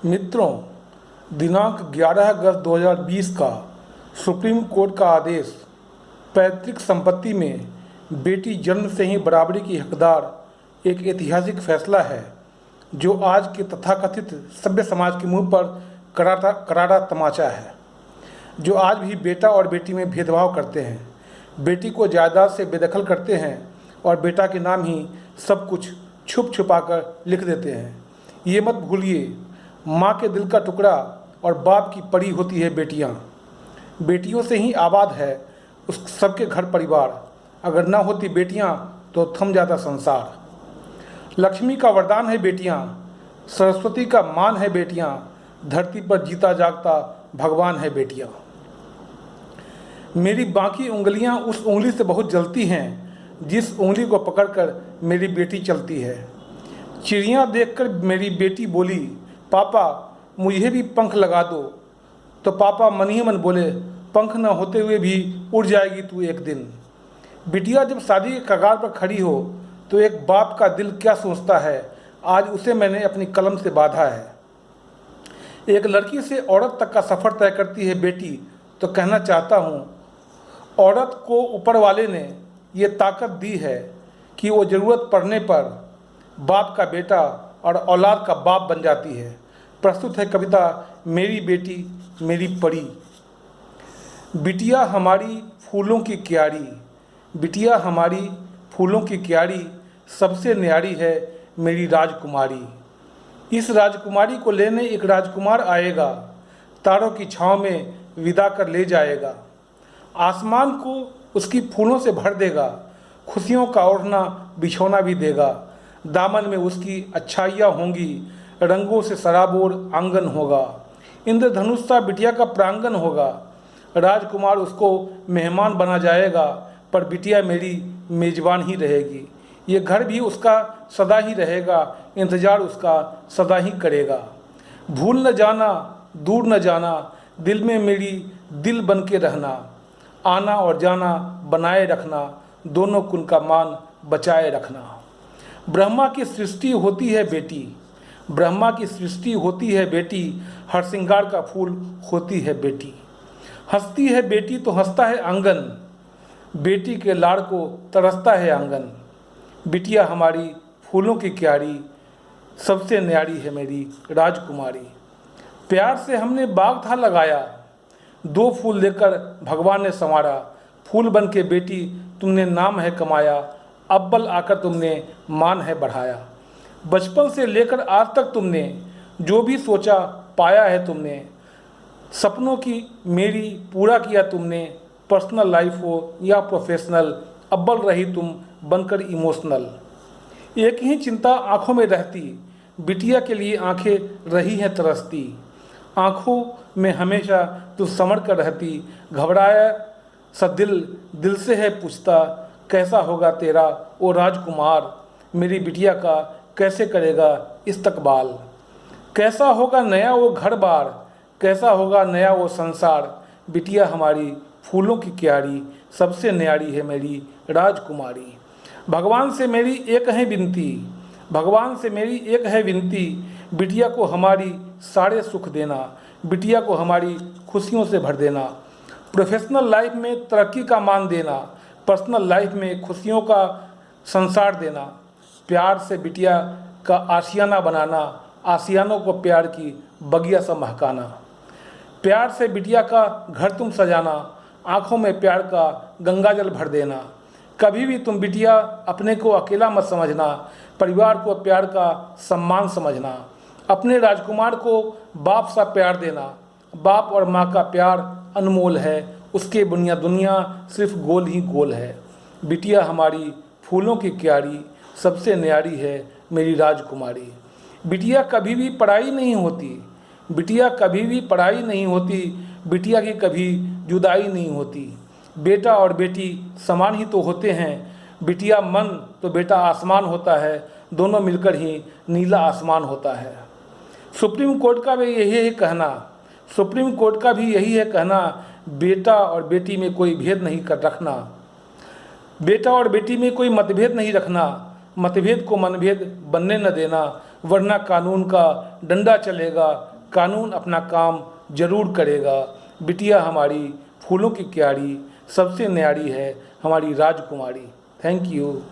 मित्रों, दिनांक 11 अगस्त 2020 का सुप्रीम कोर्ट का आदेश पैतृक संपत्ति में बेटी जन्म से ही बराबरी की हकदार एक ऐतिहासिक फैसला है जो आज के तथाकथित सभ्य समाज के मुंह पर करारा तमाचा है, जो आज भी बेटा और बेटी में भेदभाव करते हैं, बेटी को जायदाद से बेदखल करते हैं और बेटा के नाम ही सब कुछ छुप छुपा कर लिख देते हैं। ये मत भूलिए, माँ के दिल का टुकड़ा और बाप की परी होती है बेटियाँ। बेटियों से ही आबाद है उस सबके घर परिवार। अगर ना होती बेटियाँ तो थम जाता संसार। लक्ष्मी का वरदान है बेटियाँ, सरस्वती का मान है बेटियाँ, धरती पर जीता जागता भगवान है बेटियाँ। मेरी बाकी उंगलियाँ उस उंगली से बहुत जलती हैं जिस उंगली को पकड़कर मेरी बेटी चलती है। चिड़ियाँ देखकर मेरी बेटी बोली, पापा मुझे भी पंख लगा दो। तो पापा मन ही मन बोले, पंख न होते हुए भी उड़ जाएगी तू एक दिन। बिटिया जब शादी के कगार पर खड़ी हो तो एक बाप का दिल क्या सोचता है, आज उसे मैंने अपनी कलम से बांधा है। एक लड़की से औरत तक का सफ़र तय करती है बेटी, तो कहना चाहता हूँ, औरत को ऊपर वाले ने ये ताकत दी है कि वो ज़रूरत पड़ने पर बाप का बेटा और औलाद का बाप बन जाती है। प्रस्तुत है कविता मेरी बेटी मेरी परी। बिटिया हमारी फूलों की क्यारी, बिटिया हमारी फूलों की क्यारी, सबसे न्यारी है मेरी राजकुमारी। इस राजकुमारी को लेने एक राजकुमार आएगा, तारों की छाँव में विदा कर ले जाएगा। आसमान को उसकी फूलों से भर देगा, खुशियों का ओढ़ना बिछौना भी देगा। दामन में उसकी अच्छाइयाँ होंगी, रंगों से सराबोर आंगन होगा। इंद्रधनुष सा बिटिया का प्रांगण होगा। राजकुमार उसको मेहमान बना जाएगा, पर बिटिया मेरी मेजबान ही रहेगी। ये घर भी उसका सदा ही रहेगा, इंतज़ार उसका सदा ही करेगा। भूल न जाना दूर न जाना, दिल में मेरी दिल बन के रहना। आना और जाना बनाए रखना, दोनों कुल का मान बचाए रखना। ब्रह्मा की सृष्टि होती है बेटी, ब्रह्मा की सृष्टि होती है बेटी, हर श्रृंगार का फूल होती है बेटी। हंसती है बेटी तो हंसता है आंगन, बेटी के लाड़ को तरसता है आंगन। बिटिया हमारी फूलों की क्यारी, सबसे न्यारी है मेरी राजकुमारी। प्यार से हमने बाग था लगाया, दो फूल लेकर भगवान ने संवारा। फूल बन के बेटी तुमने नाम है कमाया, अव्वल आकर तुमने मान है बढ़ाया। बचपन से लेकर आज तक तुमने जो भी सोचा पाया है तुमने। सपनों की मेरी पूरा किया तुमने, पर्सनल लाइफ हो या प्रोफेशनल, अव्वल रही तुम बनकर इमोशनल। एक ही चिंता आँखों में रहती, बिटिया के लिए आंखें रही हैं तरसती। आँखों में हमेशा तू संवर कर रहती, घबराया सा दिल से है पूछता, कैसा होगा तेरा ओ राजकुमार, मेरी बिटिया का कैसे करेगा इस्तकबाल। कैसा होगा नया वो घर बार, कैसा होगा नया वो संसार। बिटिया हमारी फूलों की क्यारी, सबसे न्यारी है मेरी राजकुमारी। भगवान से मेरी एक है विनती, भगवान से मेरी एक है विनती, बिटिया को हमारी सारे सुख देना, बिटिया को हमारी खुशियों से भर देना। प्रोफेशनल लाइफ में तरक्की का मान देना, पर्सनल लाइफ में खुशियों का संसार देना। प्यार से बिटिया का आशियाना बनाना, आशियानों को प्यार की बगिया सा महकाना। प्यार से बिटिया का घर तुम सजाना, आँखों में प्यार का गंगा जल भर देना। कभी भी तुम बिटिया अपने को अकेला मत समझना, परिवार को प्यार का सम्मान समझना। अपने राजकुमार को बाप सा प्यार देना, बाप और माँ का प्यार अनमोल है, उसके बुनिया दुनिया सिर्फ गोल ही गोल है। बिटिया हमारी फूलों की क्यारी, सबसे न्यारी है मेरी राजकुमारी। बिटिया कभी भी पढ़ाई नहीं होती, बिटिया कभी भी पढ़ाई नहीं होती, बिटिया की कभी जुदाई नहीं होती। बेटा और बेटी समान ही तो होते हैं, बिटिया मन तो बेटा आसमान होता है, दोनों मिलकर ही नीला आसमान होता है। सुप्रीम कोर्ट का भी यही है कहना, सुप्रीम कोर्ट का भी यही है कहना, बेटा और बेटी में कोई भेद नहीं कर रखना, बेटा और बेटी में कोई मतभेद नहीं रखना। मतभेद को मनभेद बनने न देना, वरना कानून का डंडा चलेगा, कानून अपना काम जरूर करेगा। बिटिया हमारी फूलों की क्यारी, सबसे न्यारी है हमारी राजकुमारी। Thank you.